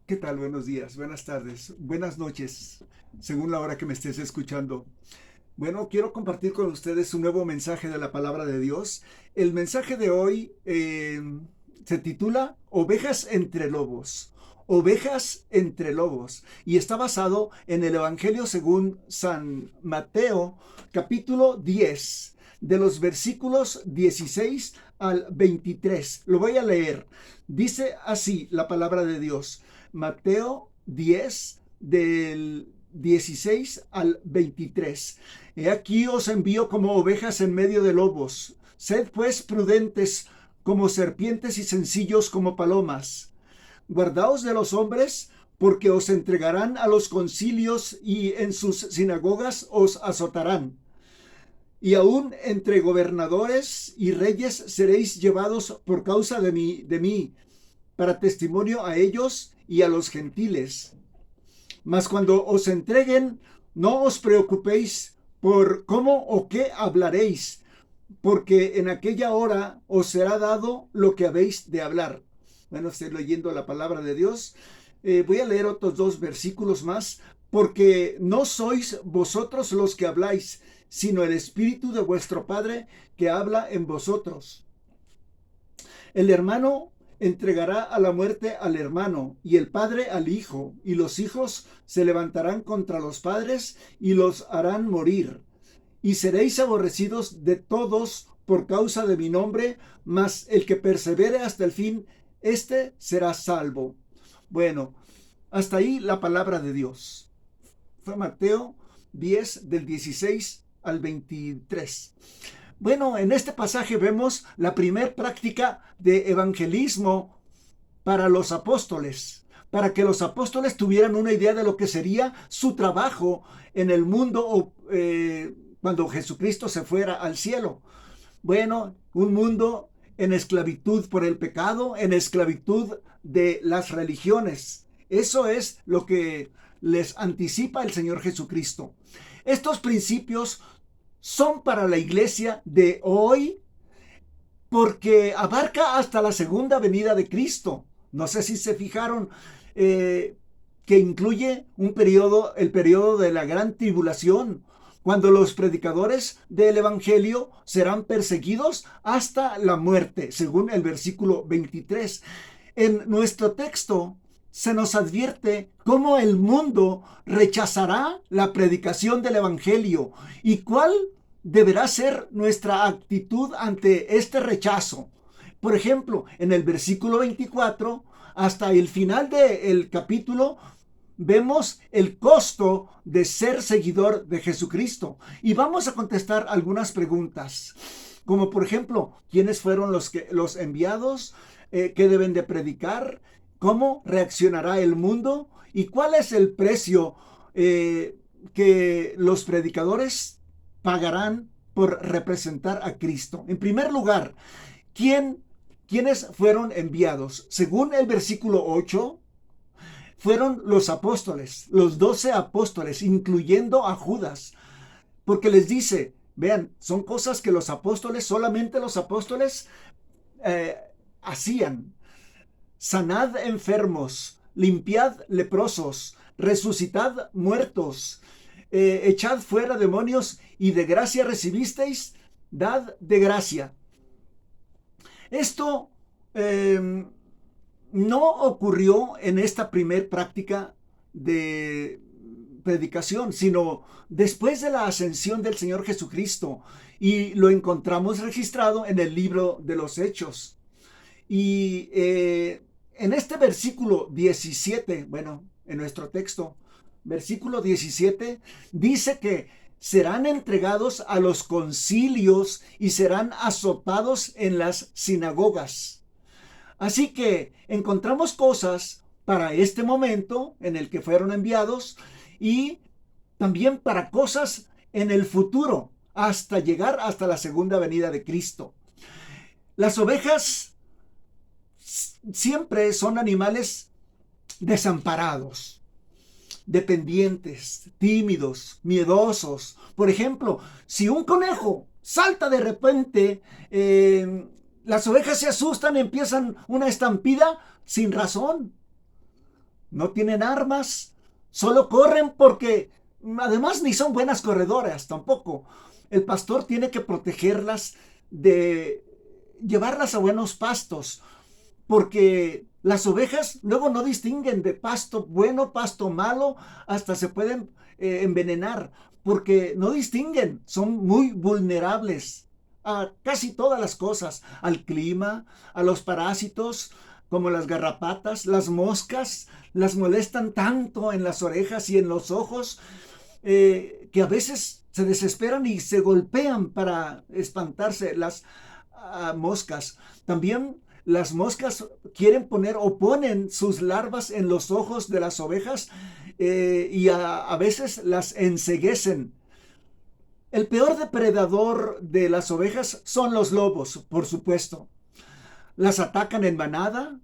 ¿Qué tal? Buenos días, buenas tardes, buenas noches, según la hora que me estés escuchando. Bueno, quiero compartir con ustedes un nuevo mensaje de la palabra de Dios. El mensaje de hoy se titula Ovejas entre lobos. Ovejas entre lobos. Y está basado en el Evangelio según San Mateo, capítulo 10, de los versículos 16 al 23. Lo voy a leer. Dice así la palabra de Dios. Mateo 10, del 16 al 23. He aquí os envío como ovejas en medio de lobos. Sed pues prudentes como serpientes y sencillos como palomas. Guardaos de los hombres, porque os entregarán a los concilios y en sus sinagogas os azotarán. Y aún entre gobernadores y reyes seréis llevados por causa de mí, para testimonio a ellos y a los gentiles. Mas cuando os entreguen, no os preocupéis por cómo o qué hablaréis, porque en aquella hora os será dado lo que habéis de hablar. Bueno, estoy leyendo la palabra de Dios. Voy a leer otros dos versículos más, porque no sois vosotros los que habláis, sino el Espíritu de vuestro Padre que habla en vosotros. El hermano entregará a la muerte al hermano y el padre al hijo, y los hijos se levantarán contra los padres y los harán morir. Y seréis aborrecidos de todos por causa de mi nombre, mas el que persevere hasta el fin, éste será salvo. Bueno, hasta ahí la palabra de Dios. Fue Mateo 10 del 16 al 23. Bueno, en este pasaje vemos la primer práctica de evangelismo para los apóstoles, para que los apóstoles tuvieran una idea de lo que sería su trabajo en el mundo cuando Jesucristo se fuera al cielo. Bueno, un mundo en esclavitud por el pecado, en esclavitud de las religiones. Eso es lo que les anticipa el Señor Jesucristo. Estos principios son para la iglesia de hoy porque abarca hasta la segunda venida de Cristo. No sé si se fijaron que incluye un periodo, el periodo de la gran tribulación, cuando los predicadores del Evangelio serán perseguidos hasta la muerte, según el versículo 23. En nuestro texto se nos advierte cómo el mundo rechazará la predicación del Evangelio y cuál deberá ser nuestra actitud ante este rechazo. Por ejemplo, en el versículo 24 hasta el final del capítulo vemos el costo de ser seguidor de Jesucristo y vamos a contestar algunas preguntas, como por ejemplo, ¿quiénes fueron los enviados? ¿Qué deben de predicar? ¿Cómo reaccionará el mundo? ¿Y cuál es el precio que los predicadores pagarán por representar a Cristo? En primer lugar, ¿quiénes fueron enviados? Según el versículo 8, fueron los apóstoles, los 12 apóstoles, incluyendo a Judas, porque les dice, vean, son cosas que los apóstoles, solamente los apóstoles eh, hacían. Sanad enfermos, limpiad leprosos, resucitad muertos, echad fuera demonios y de gracia recibisteis, dad de gracia. Esto no ocurrió en esta primer práctica de predicación, sino después de la ascensión del Señor Jesucristo. Y lo encontramos registrado en el libro de los Hechos. Y en este versículo 17, bueno, en nuestro texto, versículo 17, dice que serán entregados a los concilios y serán azotados en las sinagogas. Así que encontramos cosas para este momento en el que fueron enviados y también para cosas en el futuro, hasta llegar hasta la segunda venida de Cristo. Las ovejas siempre son animales desamparados, dependientes, tímidos, miedosos. Por ejemplo, si un conejo salta de repente, las ovejas se asustan, empiezan una estampida sin razón. no tienen armas, solo corren porque además ni son buenas corredoras tampoco. El pastor tiene que protegerlas, de llevarlas a buenos pastos, porque las ovejas luego no distinguen de pasto bueno, pasto malo, hasta se pueden envenenar, porque no distinguen, son muy vulnerables a casi todas las cosas, al clima, a los parásitos, como las garrapatas, las moscas, las molestan tanto en las orejas y en los ojos, que a veces se desesperan y se golpean para espantarse las moscas. También las moscas quieren poner o ponen sus larvas en los ojos de las ovejas, y a veces las enceguecen. El peor depredador de las ovejas son los lobos, por supuesto. Las atacan en manada,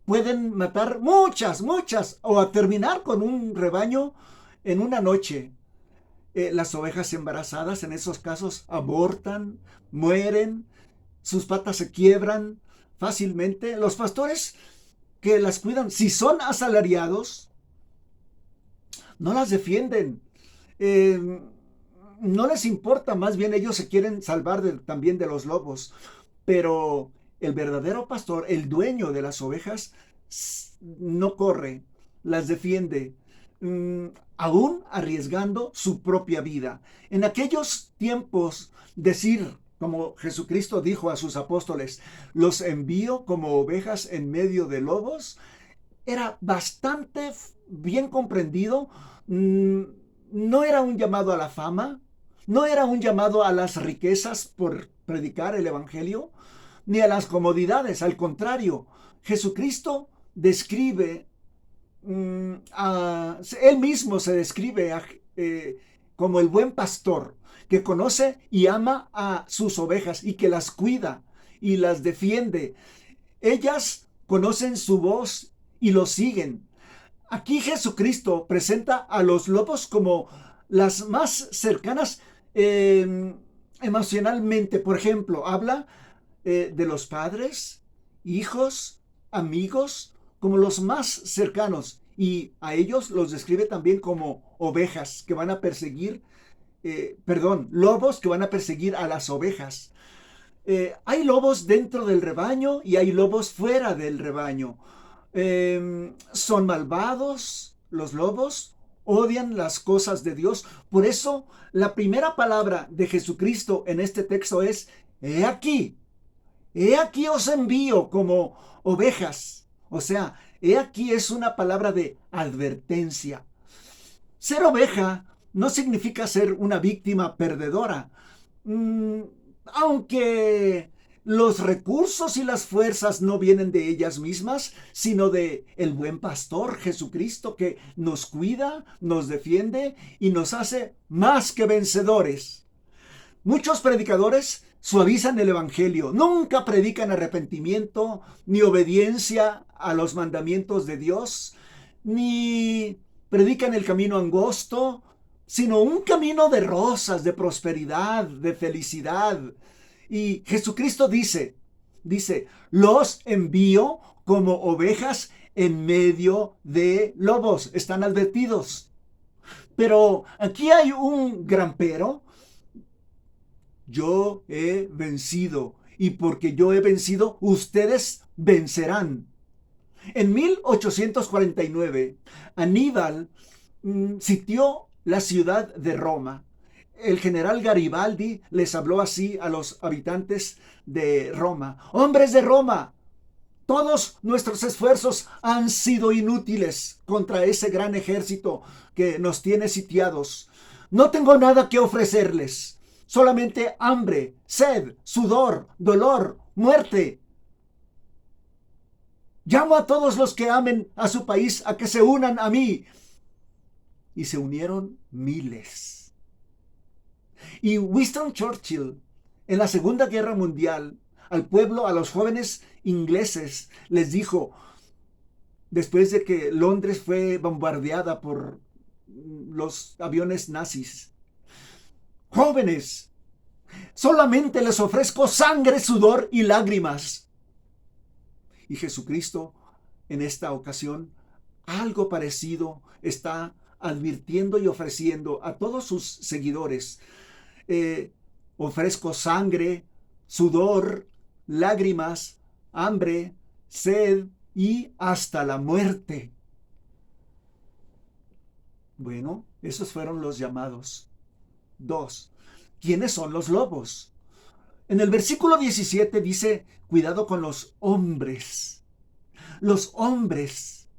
pueden matar muchas, o a terminar con un rebaño en una noche. Las ovejas embarazadas en esos casos abortan, mueren, sus patas se quiebran fácilmente. Los pastores que las cuidan, si son asalariados, no las defienden. Eh, no les importa, más bien ellos se quieren salvar también de los lobos. Pero el verdadero pastor, el dueño de las ovejas, no corre, las defiende, aún arriesgando su propia vida. En aquellos tiempos, decir, como Jesucristo dijo a sus apóstoles, los envío como ovejas en medio de lobos, era bastante bien comprendido. No era un llamado a la fama, no era un llamado a las riquezas por predicar el evangelio, ni a las comodidades. Al contrario, Jesucristo describe, él mismo se describe como el buen pastor, que conoce y ama a sus ovejas y que las cuida y las defiende. Ellas conocen su voz y lo siguen. Aquí Jesucristo presenta a los lobos como las más cercanas emocionalmente. Por ejemplo, habla de los padres, hijos, amigos, como los más cercanos. Y a ellos los describe también como ovejas que van a perseguir, lobos que van a perseguir a las ovejas. Hay lobos dentro del rebaño y hay lobos fuera del rebaño. Son malvados los lobos, odian las cosas de Dios. Por eso la primera palabra de Jesucristo en este texto es: he aquí os envío como ovejas. O sea, he aquí es una palabra de advertencia. Ser oveja no significa ser una víctima perdedora. Aunque los recursos y las fuerzas no vienen de ellas mismas, sino de el buen pastor Jesucristo, que nos cuida, nos defiende y nos hace más que vencedores. Muchos predicadores suavizan el evangelio, nunca predican arrepentimiento ni obediencia a los mandamientos de Dios, ni predican el camino angosto, sino un camino de rosas, de prosperidad, de felicidad. Y Jesucristo dice, los envío como ovejas en medio de lobos. Están advertidos. Pero aquí hay un gran pero. Yo he vencido, y porque yo he vencido, ustedes vencerán. En 1849, Aníbal sitió la ciudad de Roma. El general Garibaldi les habló así a los habitantes de Roma: hombres de Roma, todos nuestros esfuerzos han sido inútiles contra ese gran ejército que nos tiene sitiados. No tengo nada que ofrecerles, solamente hambre, sed, sudor, dolor, muerte. Llamo a todos los que amen a su país a que se unan a mí. Y se unieron miles. Y Winston Churchill, en la Segunda Guerra Mundial, al pueblo, a los jóvenes ingleses, les dijo, después de que Londres fue bombardeada por los aviones nazis: jóvenes, solamente les ofrezco sangre, sudor y lágrimas. Y Jesucristo, en esta ocasión, algo parecido está advirtiendo y ofreciendo a todos sus seguidores. Eh, Ofrezco sangre, sudor, lágrimas, hambre, sed y hasta la muerte. Bueno, esos fueron los llamados. 2. ¿Quiénes son los lobos? En el versículo 17 dice, cuidado con los hombres. Los hombres.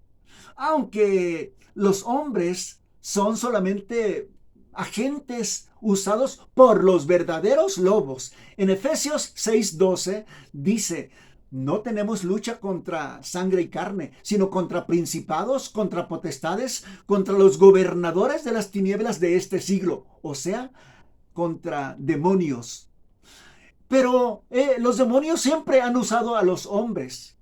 Aunque los hombres son solamente agentes usados por los verdaderos lobos. En Efesios 6:12 dice, no tenemos lucha contra sangre y carne, sino contra principados, contra potestades, contra los gobernadores de las tinieblas de este siglo, o sea, contra demonios. Pero los demonios siempre han usado a los hombres.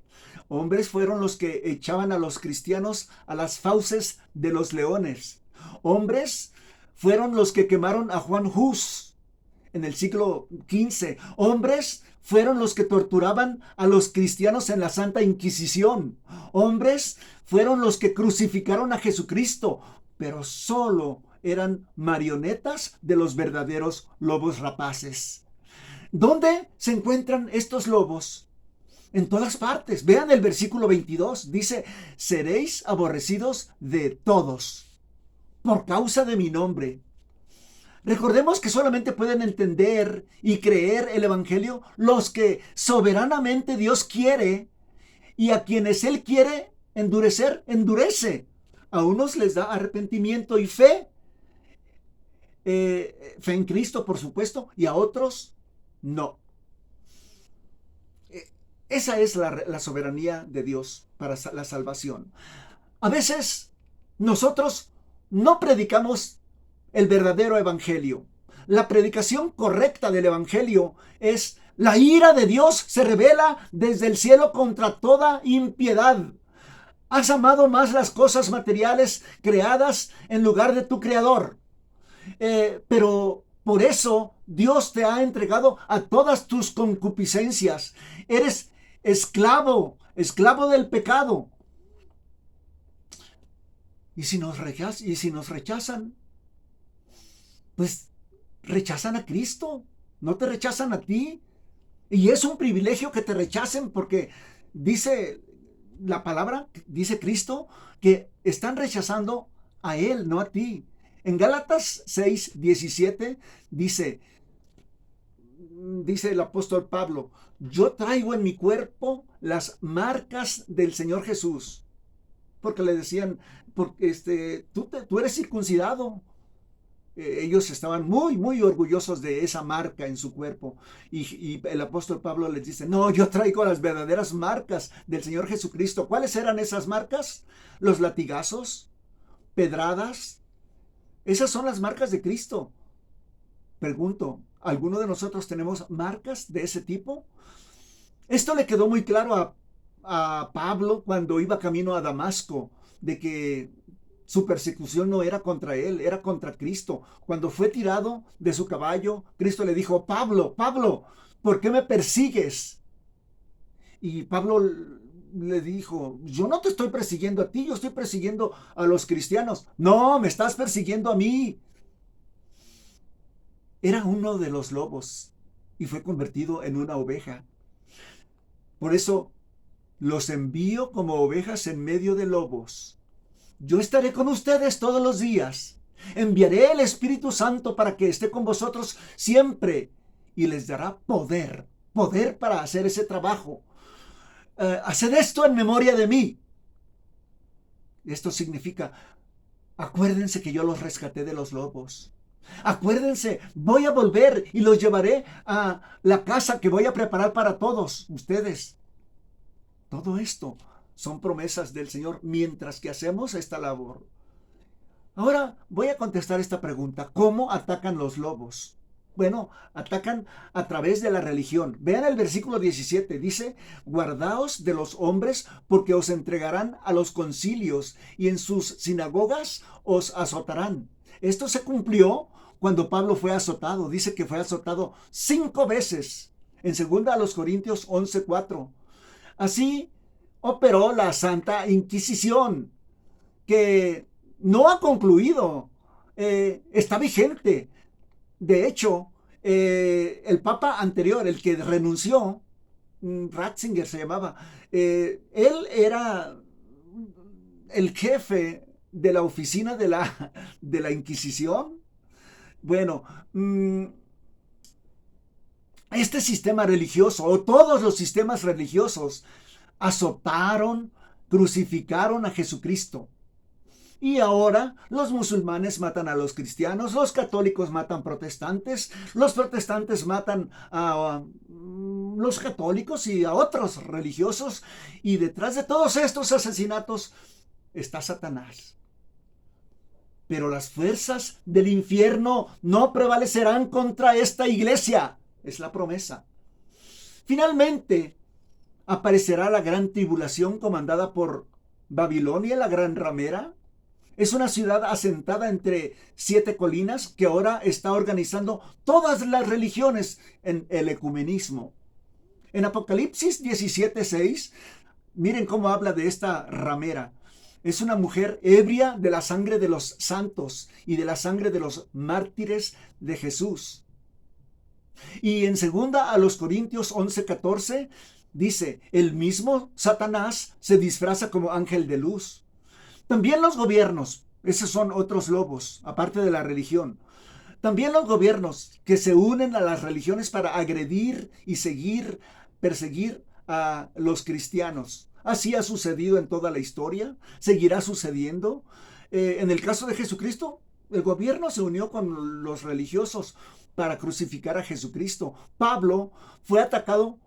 Hombres fueron los que echaban a los cristianos a las fauces de los leones. Hombres fueron los que quemaron a Juan Hus en el siglo XV. Hombres fueron los que torturaban a los cristianos en la Santa Inquisición. Hombres fueron los que crucificaron a Jesucristo, pero solo eran marionetas de los verdaderos lobos rapaces. ¿Dónde se encuentran estos lobos? En todas partes. Vean el versículo 22. Dice, seréis aborrecidos de todos por causa de mi nombre. Recordemos que solamente pueden entender y creer el Evangelio los que soberanamente Dios quiere, y a quienes Él quiere endurecer, endurece. A unos les da arrepentimiento y fe en Cristo, por supuesto, y a otros no. Esa es la soberanía de Dios para la salvación. A veces nosotros no predicamos el verdadero evangelio. La predicación correcta del evangelio es: la ira de Dios se revela desde el cielo contra toda impiedad. Has amado más las cosas materiales creadas en lugar de tu creador. Pero por eso Dios te ha entregado a todas tus concupiscencias. Eres esclavo del pecado. Y si nos rechazan, pues rechazan a Cristo, no te rechazan a ti. Y es un privilegio que te rechacen, porque dice la palabra, dice Cristo, que están rechazando a Él, no a ti. En Gálatas 6:17 dice el apóstol Pablo, yo traigo en mi cuerpo las marcas del Señor Jesús. Porque le decían, tú eres circuncidado. Ellos estaban muy, muy orgullosos de esa marca en su cuerpo. Y el apóstol Pablo les dice, no, yo traigo las verdaderas marcas del Señor Jesucristo. ¿Cuáles eran esas marcas? Los latigazos, pedradas. Esas son las marcas de Cristo. Pregunto, ¿alguno de nosotros tenemos marcas de ese tipo? Esto le quedó muy claro a Pablo cuando iba camino a Damasco, de que su persecución no era contra él, era contra Cristo. Cuando fue tirado de su caballo, Cristo le dijo, Pablo, Pablo, ¿por qué me persigues? Y Pablo le dijo, yo no te estoy persiguiendo a ti, yo estoy persiguiendo a los cristianos. No, me estás persiguiendo a mí. Era uno de los lobos y fue convertido en una oveja. Por eso los envío como ovejas en medio de lobos. Yo estaré con ustedes todos los días. Enviaré el Espíritu Santo para que esté con vosotros siempre y les dará poder para hacer ese trabajo. Haced esto en memoria de mí. Esto significa, acuérdense que yo los rescaté de los lobos. Acuérdense, voy a volver y los llevaré a la casa que voy a preparar para todos ustedes. Todo esto son promesas del Señor mientras que hacemos esta labor. Ahora voy a contestar esta pregunta. ¿Cómo atacan los lobos? Bueno, atacan a través de la religión. Vean el versículo 17. Dice, guardaos de los hombres porque os entregarán a los concilios y en sus sinagogas os azotarán. Esto se cumplió cuando Pablo fue azotado. Dice que fue azotado 5 veces. En 2 Corintios 11:4. Así operó la Santa Inquisición. que no ha concluido, está vigente. De hecho, el papa anterior, el que renunció, Ratzinger se llamaba, él era el jefe de la oficina de la Inquisición. Bueno, este sistema religioso, o todos los sistemas religiosos, azotaron, crucificaron a Jesucristo. Y ahora los musulmanes matan a los cristianos, los católicos matan protestantes, los protestantes matan a los católicos y a otros religiosos. Y detrás de todos estos asesinatos está Satanás. Pero las fuerzas del infierno no prevalecerán contra esta iglesia. Es la promesa. Finalmente, aparecerá la gran tribulación comandada por Babilonia, la gran ramera. Es una ciudad asentada entre 7 colinas que ahora está organizando todas las religiones en el ecumenismo. En Apocalipsis 17:6, miren cómo habla de esta ramera. Es una mujer ebria de la sangre de los santos y de la sangre de los mártires de Jesús. Y en 2 Corintios 11:14 dice, el mismo Satanás se disfraza como ángel de luz. También los gobiernos, esos son otros lobos, aparte de la religión. También los gobiernos que se unen a las religiones para agredir y perseguir a los cristianos. Así ha sucedido en toda la historia, seguirá sucediendo. En el caso de Jesucristo, el gobierno se unió con los religiosos para crucificar a Jesucristo. Pablo fue atacado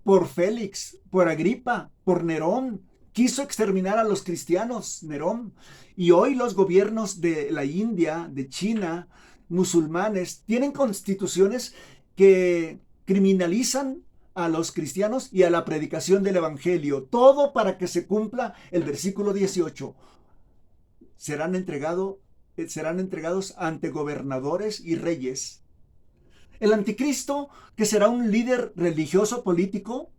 por Félix, por Agripa, por Nerón. Quiso exterminar a los cristianos, Nerón. Y hoy los gobiernos de la India, de China, musulmanes, tienen constituciones que criminalizan a los cristianos y a la predicación del evangelio. Todo para que se cumpla el versículo 18. Serán entregados ante gobernadores y reyes. El anticristo, que será un líder religioso político,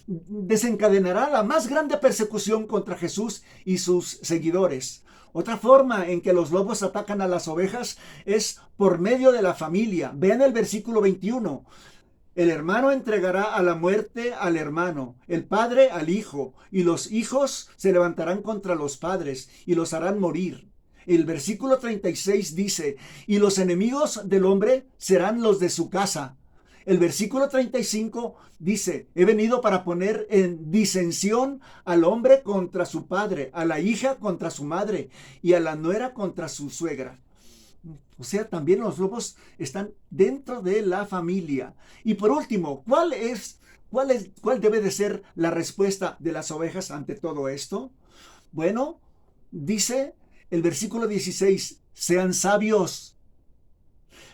desencadenará la más grande persecución contra Jesús y sus seguidores. Otra forma en que los lobos atacan a las ovejas es por medio de la familia. Vean el versículo 21. El hermano entregará a la muerte al hermano, el padre al hijo, y los hijos se levantarán contra los padres y los harán morir. El versículo 36 dice, y los enemigos del hombre serán los de su casa. El versículo 35 dice, he venido para poner en disensión al hombre contra su padre, a la hija contra su madre y a la nuera contra su suegra. O sea, también los lobos están dentro de la familia. Y por último, ¿cuál debe de ser la respuesta de las ovejas ante todo esto? Bueno, dice el versículo 16, sean sabios.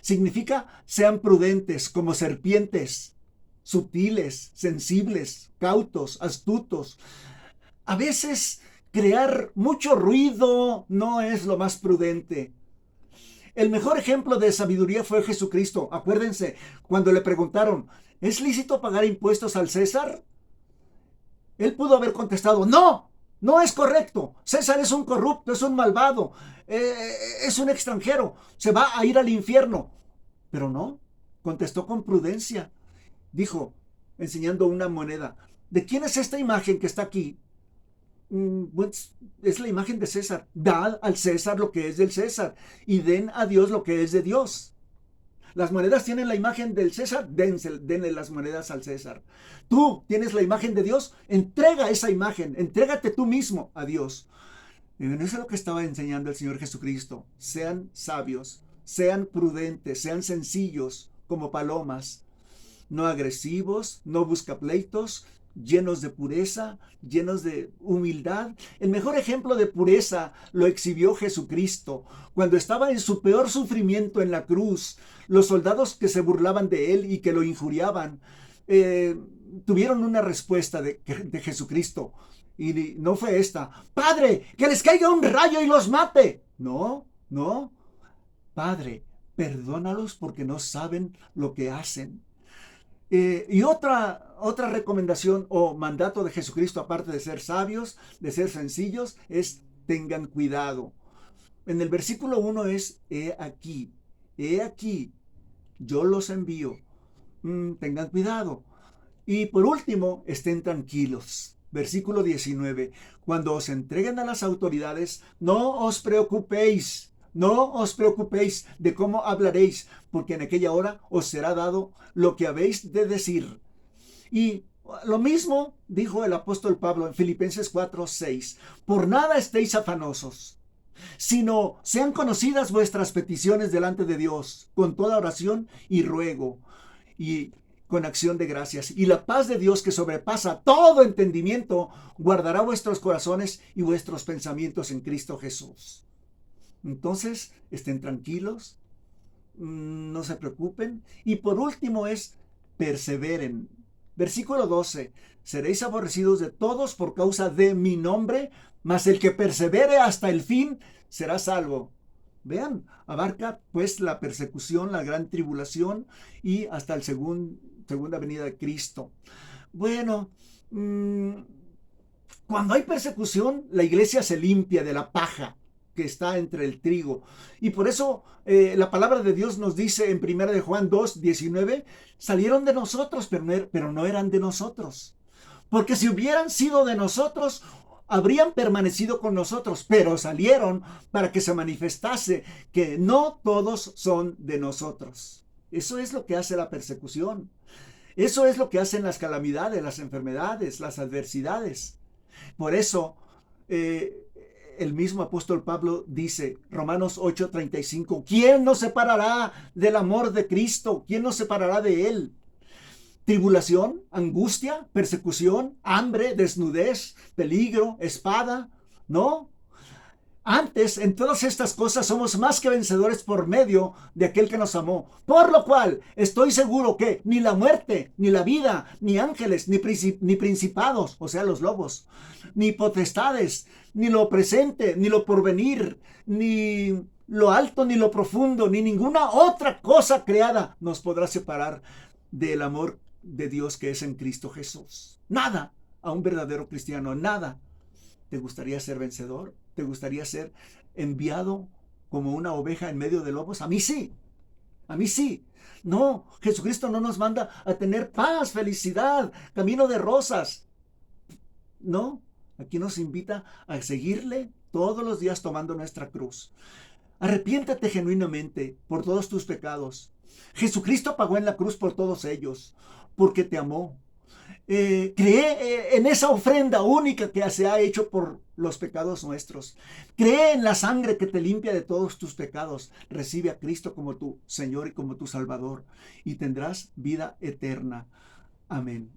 Significa sean prudentes como serpientes, sutiles, sensibles, cautos, astutos. A veces crear mucho ruido no es lo más prudente. El mejor ejemplo de sabiduría fue Jesucristo. Acuérdense, cuando le preguntaron, ¿es lícito pagar impuestos al César? Él pudo haber contestado, no, no es correcto. César es un corrupto, es un malvado, es un extranjero, se va a ir al infierno. Pero no, contestó con prudencia. Dijo, enseñando una moneda, ¿de quién es esta imagen que está aquí? Pues, es la imagen de César. Dad al César lo que es del César y den a Dios lo que es de Dios. Las monedas tienen la imagen del César, denle las monedas al César. Tú tienes la imagen de Dios, entrega esa imagen, entrégate tú mismo a Dios. Y eso es lo que estaba enseñando el Señor Jesucristo. Sean sabios, sean prudentes, sean sencillos como palomas, no agresivos, no buscapleitos, llenos de pureza, llenos de humildad. El mejor ejemplo de pureza lo exhibió Jesucristo cuando estaba en su peor sufrimiento en la cruz. Los soldados que se burlaban de él y que lo injuriaban tuvieron una respuesta de Jesucristo y no fue esta: Padre, que les caiga un rayo y los mate. No, no. Padre, perdónalos porque no saben lo que hacen. Y otra recomendación o mandato de Jesucristo, aparte de ser sabios, de ser sencillos, es tengan cuidado. En el versículo 1 es, he aquí, yo los envío. Tengan cuidado. Y por último, estén tranquilos. Versículo 19. Cuando os entreguen a las autoridades, no os preocupéis. No os preocupéis de cómo hablaréis, porque en aquella hora os será dado lo que habéis de decir. Y lo mismo dijo el apóstol Pablo en Filipenses 4:6. Por nada estéis afanosos, sino sean conocidas vuestras peticiones delante de Dios, con toda oración y ruego, y con acción de gracias. Y la paz de Dios, que sobrepasa todo entendimiento, guardará vuestros corazones y vuestros pensamientos en Cristo Jesús. Entonces, estén tranquilos, no se preocupen. Y por último es, perseveren. Versículo 12. Seréis aborrecidos de todos por causa de mi nombre, mas el que persevere hasta el fin será salvo. Vean, abarca pues la persecución, la gran tribulación y hasta el segunda venida de Cristo. Bueno, cuando hay persecución, la iglesia se limpia de la paja que está entre el trigo. Y por eso la palabra de Dios nos dice en 1 de Juan 2:19, salieron de nosotros, pero no eran de nosotros. Porque si hubieran sido de nosotros, habrían permanecido con nosotros, pero salieron para que se manifestase que no todos son de nosotros. Eso es lo que hace la persecución. Eso es lo que hacen las calamidades, las enfermedades, las adversidades. Por eso, el mismo apóstol Pablo dice, Romanos 8:35, ¿quién nos separará del amor de Cristo? ¿Quién nos separará de él? ¿Tribulación, angustia, persecución, hambre, desnudez, peligro, espada? No. Antes, en todas estas cosas somos más que vencedores por medio de aquel que nos amó. Por lo cual, estoy seguro que ni la muerte, ni la vida, ni ángeles, ni principados, o sea, los lobos, ni potestades, ni lo presente, ni lo porvenir, ni lo alto, ni lo profundo, ni ninguna otra cosa creada nos podrá separar del amor de Dios que es en Cristo Jesús. Nada, a un verdadero cristiano, nada. ¿Te gustaría ser vencedor? ¿Te gustaría ser enviado como una oveja en medio de lobos? A mí sí, a mí sí. No, Jesucristo no nos manda a tener paz, felicidad, camino de rosas. No, aquí nos invita a seguirle todos los días tomando nuestra cruz. Arrepiéntate genuinamente por todos tus pecados. Jesucristo pagó en la cruz por todos ellos, porque te amó. Cree en esa ofrenda única que se ha hecho por los pecados nuestros. Cree en la sangre que te limpia de todos tus pecados. Recibe a Cristo como tu Señor y como tu Salvador y tendrás vida eterna. Amén.